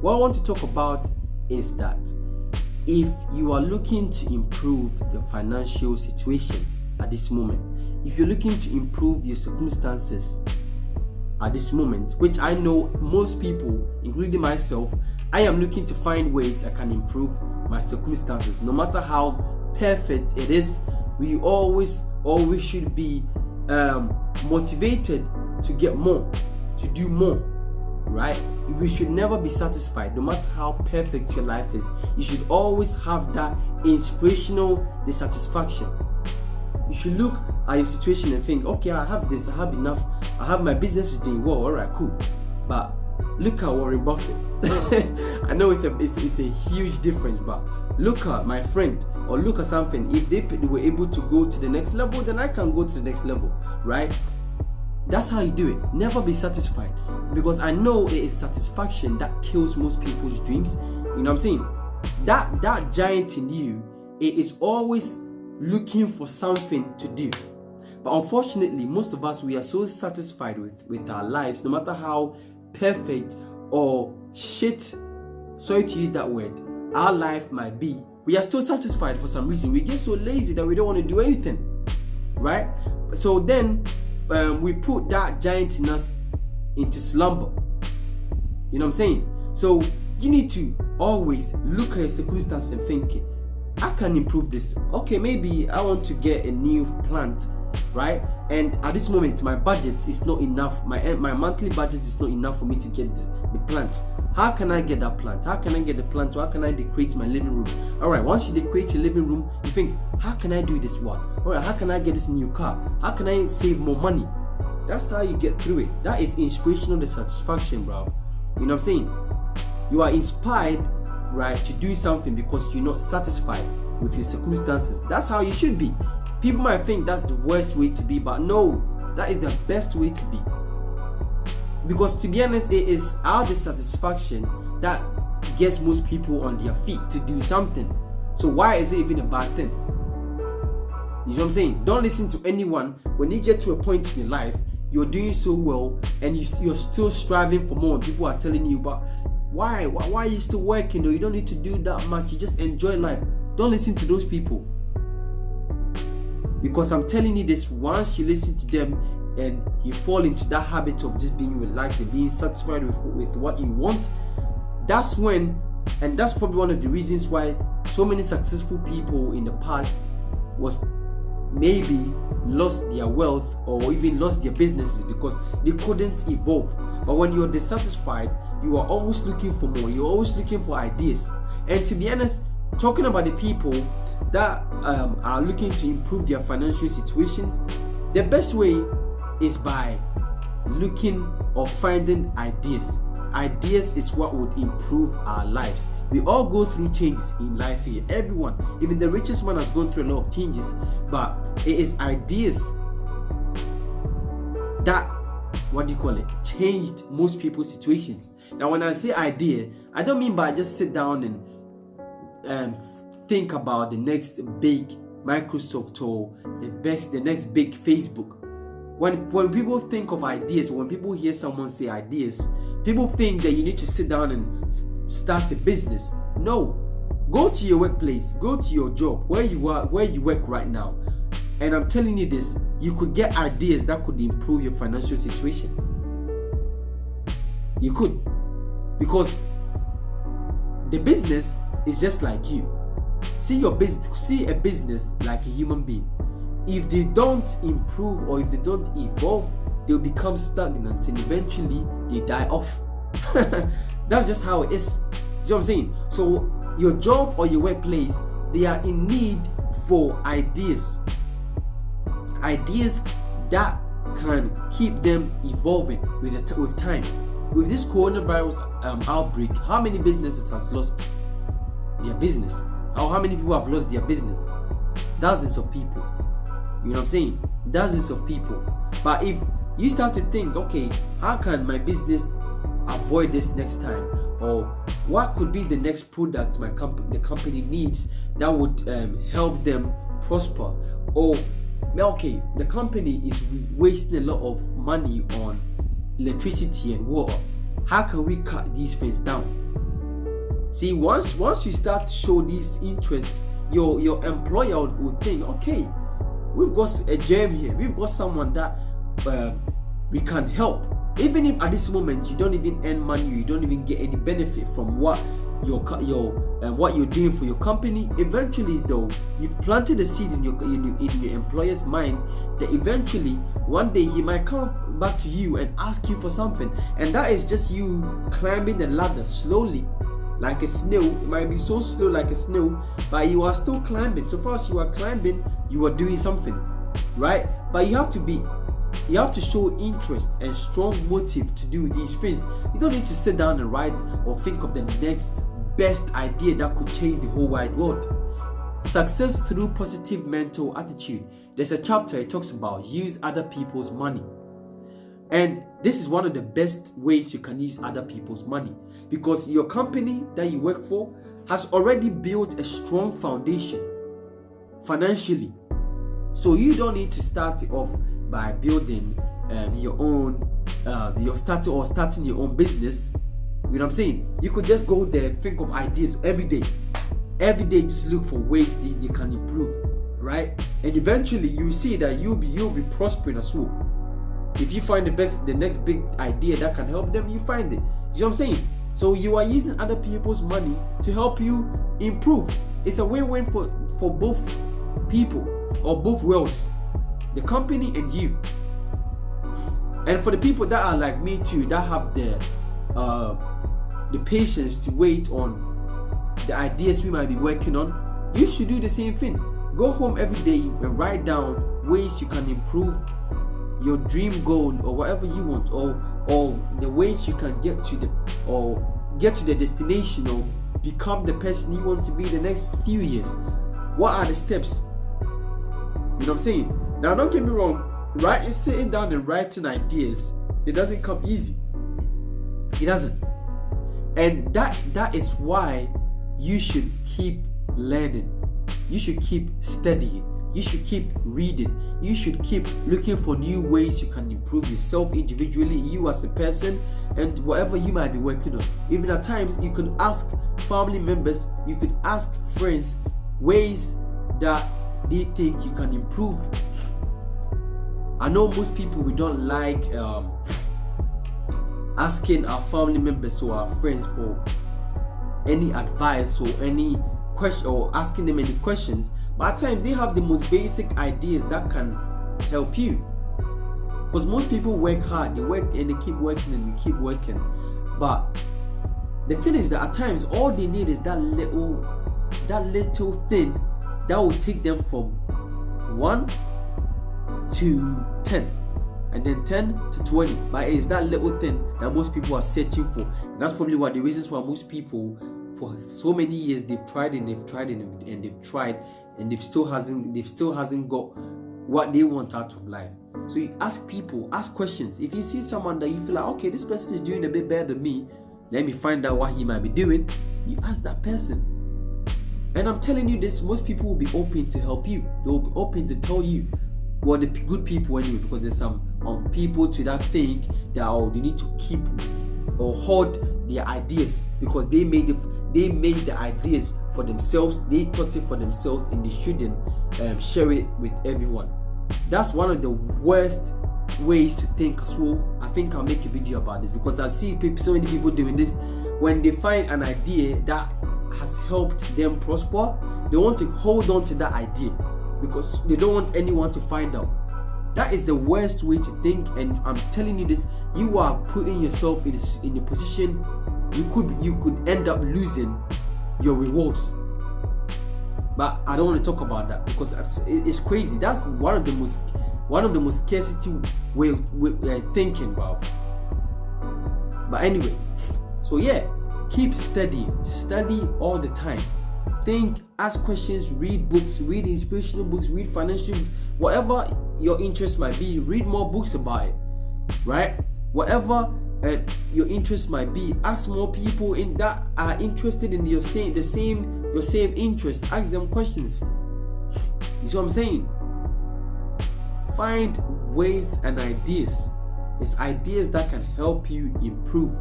what I want to talk about is that if you are looking to improve your financial situation at this moment, if you're looking to improve your circumstances at this moment, which I know most people, including myself, I am looking to find ways I can improve my circumstances. No matter how perfect it is, we always should be motivated to get more, to do more, right? We should never be satisfied. No matter how perfect your life is, you should always have that inspirational dissatisfaction. You should look at your situation and think, okay, I have this, I have enough, I have my business is doing well, all right, cool. But look at Warren Buffett. I know it's a huge difference, but look at my friend, or look at something. If they were able to go to the next level, then I can go to the next level, right? That's how you do it. Never be satisfied, because I know it is satisfaction that kills most people's dreams. You know what I'm saying? That giant in you, it is always looking for something to do. But unfortunately, most of us, we are so satisfied with our lives, no matter how perfect or shit, sorry to use that word, our life might be. We are still satisfied for some reason. We get so lazy that we don't want to do anything, right? So then we put that giant in us into slumber. You know what I'm saying? So you need to always look at your circumstance and think, I can improve this. Okay, maybe I want to get a new plant, right? And at this moment, my budget is not enough. My monthly budget is not enough for me to get the plant. How can I get that plant? How can I get the plant? How can I decorate my living room? All right, once you decorate your living room, you think, how can I do this one? All right, how can I get this new car? How can I save more money? That's how you get through it. That is inspirational dissatisfaction, bro. You know what I'm saying? You are inspired, right, to do something because you're not satisfied with your circumstances. That's how you should be. People might think that's the worst way to be, but no, that is the best way to be. Because to be honest, it is our dissatisfaction that gets most people on their feet to do something. So why is it even a bad thing? You know what I'm saying? Don't listen to anyone. When you get to a point in your life, you're doing so well and you're still striving for more, and people are telling you, but why are you still working? Or you don't need to do that much, you just enjoy life. Don't listen to those people, because I'm telling you this, once you listen to them and you fall into that habit of just being relaxed and being satisfied with what you want, that's when, and that's probably one of the reasons why so many successful people in the past was maybe lost their wealth or even lost their businesses, because they couldn't evolve. But when you're dissatisfied, you are always looking for more, you're always looking for ideas. And to be honest, talking about the people that are looking to improve their financial situations, the best way is by looking or finding ideas. Ideas is what would improve our lives. We all go through changes in life here. Everyone, even the richest man, has gone through a lot of changes. But it is ideas that, changed most people's situations. Now, when I say idea, I don't mean by just sit down and think about the next big Microsoft or the next big Facebook. When people think of ideas, when people hear someone say ideas, people think that you need to sit down and start a business. No, go to your workplace, go to your job, where you work right now, and I'm telling you this, you could get ideas that could improve your financial situation. You could, because the business is just like you. See a business like a human being. If they don't improve or if they don't evolve, they'll become stagnant and eventually they die off. That's just how it is. See what I'm saying? So your job or your workplace, they are in need for ideas. Ideas that can keep them evolving with time. With this coronavirus outbreak, how many businesses has lost their business? Or how many people have lost their business? Dozens of people. You know what I'm saying? Dozens of people. But if you start to think, okay, how can my business avoid this next time? Or what could be the next product the company needs that would help them prosper? Or, okay, the company is wasting a lot of money on electricity and water. How can we cut these things down? See, once you start to show this interest, your employer will think, okay, we've got a gem here, we've got someone that we can help. Even if at this moment you don't even earn money, you don't even get any benefit from what you're doing for your company, eventually though, you've planted a seed in your employer's mind that eventually one day he might come back to you and ask you for something, and that is just you climbing the ladder slowly like a snail. It might be so slow like a snail, but you are still climbing. So far as you are climbing, you are doing something, right? But you have to show interest and strong motive to do these things. You don't need to sit down and write or think of the next best idea that could change the whole wide world. Success through positive mental attitude. There's a chapter it talks about use other people's money. And this is one of the best ways you can use other people's money, because your company that you work for has already built a strong foundation financially. So you don't need to start it off by building starting your own business. You know what I'm saying? You could just go there, think of ideas every day. Every day, just look for ways that you can improve, right? And eventually, you see that you'll be prospering as well. If you find the next big idea that can help them, you find it. You know what I'm saying? So you are using other people's money to help you improve. It's a win-win for both people or both worlds, the company and you. And for the people that are like me too, that have the patience to wait on the ideas we might be working on, you should do the same thing. Go home every day and write down ways you can improve your dream goal or whatever you want, or the ways you can get to the destination or become the person you want to be the next few years. What are the steps? You know what I'm saying? Now, don't get me wrong, sitting down and writing ideas, it doesn't come easy. It doesn't. And that is why you should keep learning. You should keep studying. You should keep reading. You should keep looking for new ways you can improve yourself individually, you as a person, and whatever you might be working on. Even at times, you can ask family members, you could ask friends ways that they think you can improve. I know most people, we don't like asking our family members or our friends for any advice or any question, or asking them any questions. But at times they have the most basic ideas that can help you. Because most people work hard, they work and they keep working and they keep working. But the thing is that at times all they need is that little thing that will take them from 1 to 10. And then 10 to 20. But it's that little thing that most people are searching for. And that's probably one of the reasons why most people, for so many years, they've tried and they've tried and they've tried, and they've still hasn't got what they want out of life. So you ask people, ask questions. If you see someone that you feel like, okay, this person is doing a bit better than me, let me find out what he might be doing. You ask that person. And I'm telling you this, most people will be open to help you. They will be open to tell you. Well, the good people anyway, because there's some people to that think that they need to keep or hold their ideas because they made the ideas for themselves. They thought it for themselves, and they shouldn't share it with everyone. That's one of the worst ways to think as well. I think I'll make a video about this because I see so many people doing this. When they find an idea that has helped them prosper, they want to hold on to that idea because they don't want anyone to find out. That is the worst way to think, and I'm telling you this, you are putting yourself in a position you could end up losing your rewards. But I don't want to talk about that because it's crazy. That's one of the most scarcity way of thinking about. But anyway, so yeah, keep studying. Study all the time. Think, ask questions, read books, read inspirational books, read financial books, whatever your interest might be, read more books about it, right? Whatever your interest might be, ask more people in that are interested in your same interest. Ask them questions. You see what I'm saying? Find ways and ideas. It's ideas that can help you improve.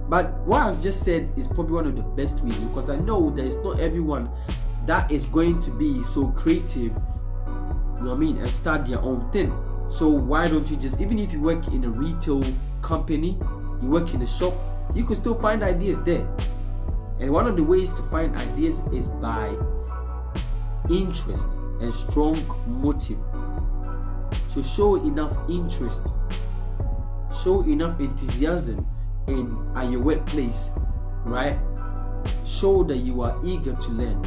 But what I've just said is probably one of the best ways, because I know there is not everyone that is going to be so creative, you know what I mean, and start their own thing. So why don't you just, even if you work in a retail company, you work in a shop, you can still find ideas there. And one of the ways to find ideas is by interest and strong motive. So show enough interest, show enough enthusiasm at your workplace, right? Show that you are eager to learn.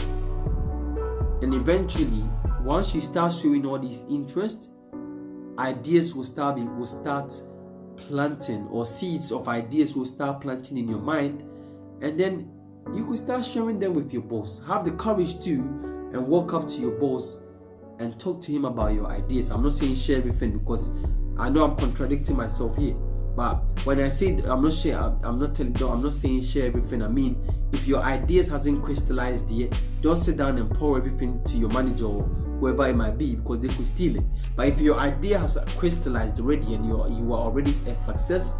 And eventually, once you start showing all these interests, ideas will start planting, or seeds of ideas will start planting in your mind, and then you could start sharing them with your boss. Have the courage to, and walk up to your boss and talk to him about your ideas. I'm not saying share everything, because I know I'm contradicting myself here. But when I say I'm not saying share everything. I mean, if your ideas hasn't crystallized yet, don't sit down and pour everything to your manager or whoever it might be, because they could steal it. But if your idea has crystallized already and you are already a success,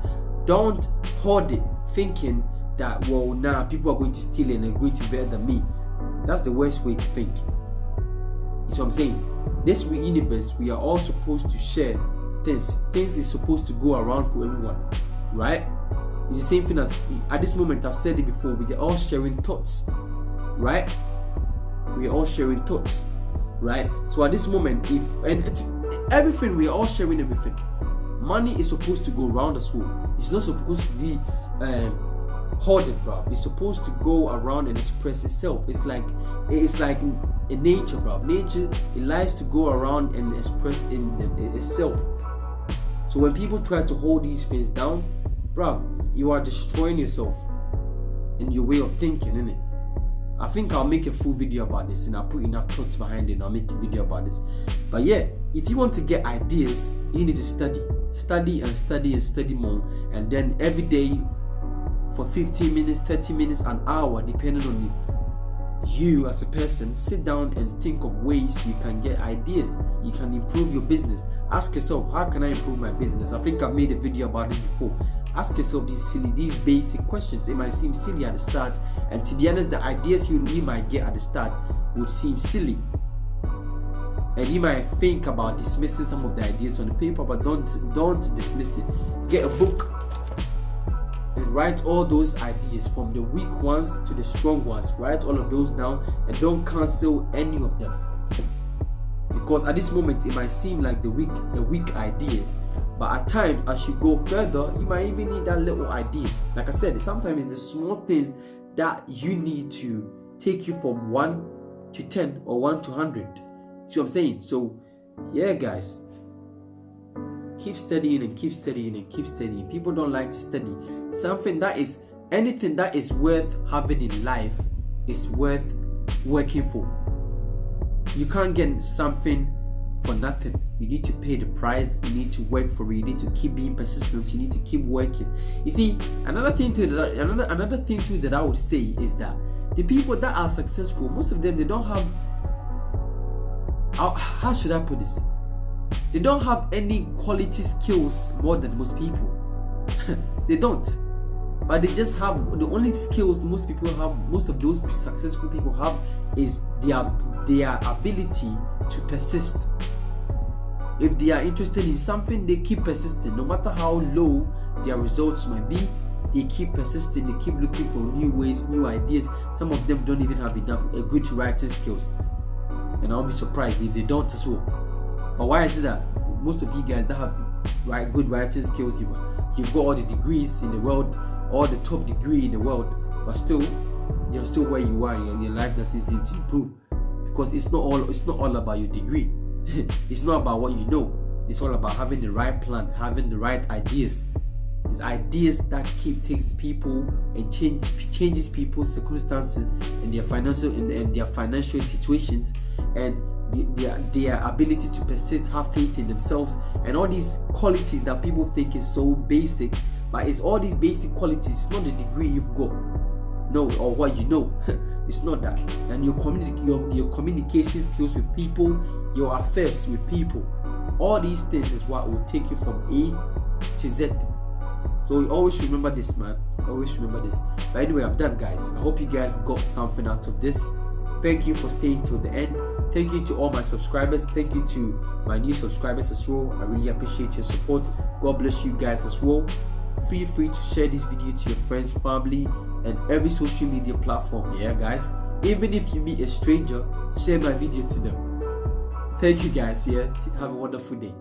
don't hoard it thinking that, well, now people are going to steal it and they're going to be better than me. That's the worst way to think. That's what I'm saying. This universe, we are all supposed to share things. Things is supposed to go around for everyone, right? It's the same thing as, at this moment, I've said it before, we are all sharing thoughts, right? We are all sharing thoughts, right? So at this moment, everything, we are all sharing everything. Money is supposed to go around as well. It's not supposed to be hoarded, bro. It's supposed to go around and express itself. It's like in nature, bro. Nature, it likes to go around and express itself. So when people try to hold these things down, bro, you are destroying yourself in your way of thinking, innit? I think I'll make a full video about this, and I'll put enough thoughts behind it, and I'll make a video about this. But yeah, if you want to get ideas, you need to study and study more, and then every day for 15 minutes, 30 minutes, an hour, depending on you as a person, sit down and think of ways you can get ideas. You can improve your business. Ask yourself, how can I improve my business? I think I've made a video about this before. Ask yourself these basic questions. It might seem silly at the start, and to be honest, the ideas you might get at the start would seem silly, and you might think about dismissing some of the ideas on the paper, but don't dismiss it. Get a book and write all those ideas, from the weak ones to the strong ones. Write all of those down, and don't cancel any of them, because at this moment it might seem like a weak idea, but at times, as you go further, you might even need that little ideas. Like I said, sometimes it's the small things that you need to take you from 1 to 10 or 1 to 100. See what I'm saying? So yeah, guys, keep studying and keep studying and keep studying. People don't like to study. Anything that is worth having in life is worth working for. You can't get something for nothing. You need to pay the price. You need to work for it. You need to keep being persistent. You need to keep working. You see, another thing too that I would say is that the people that are successful, most of them, they don't have, how should I put this? They don't have any quality skills more than most people. They don't. But they just have, the only skills most of those successful people have is their ability to persist. If they are interested in something, they keep persisting. No matter how low their results might be, they keep persisting. They keep looking for new ways, new ideas. Some of them don't even have a good writing skills, and I'll be surprised if they don't as well. But why is it that most of you guys that have good writing skills, you've got all the degrees in the world, all the top degree in the world, but still you're still where you are, and your life doesn't seem to improve? Because it's not all about your degree. It's not about what you know. It's all about having the right plan, having the right ideas. It's ideas that takes people and changes people's circumstances and their financial situations, and their ability to persist, have faith in themselves, and all these qualities that people think is so basic. But it's all these basic qualities. It's not the degree you've got, no, or what you know. It's not that. And your communication skills with people, your affairs with people, all these things is what will take you from A to Z. So always remember this, man. Always remember this. But anyway, I'm done, guys. I hope you guys got something out of this. Thank you for staying till the end. Thank you to all my subscribers. Thank you to my new subscribers as well. I really appreciate your support. God bless you guys as well. Feel free to share this video to your friends, family, and every social media platform. Yeah, guys. Even if you meet a stranger, share my video to them. Thank you, guys. Yeah, have a wonderful day.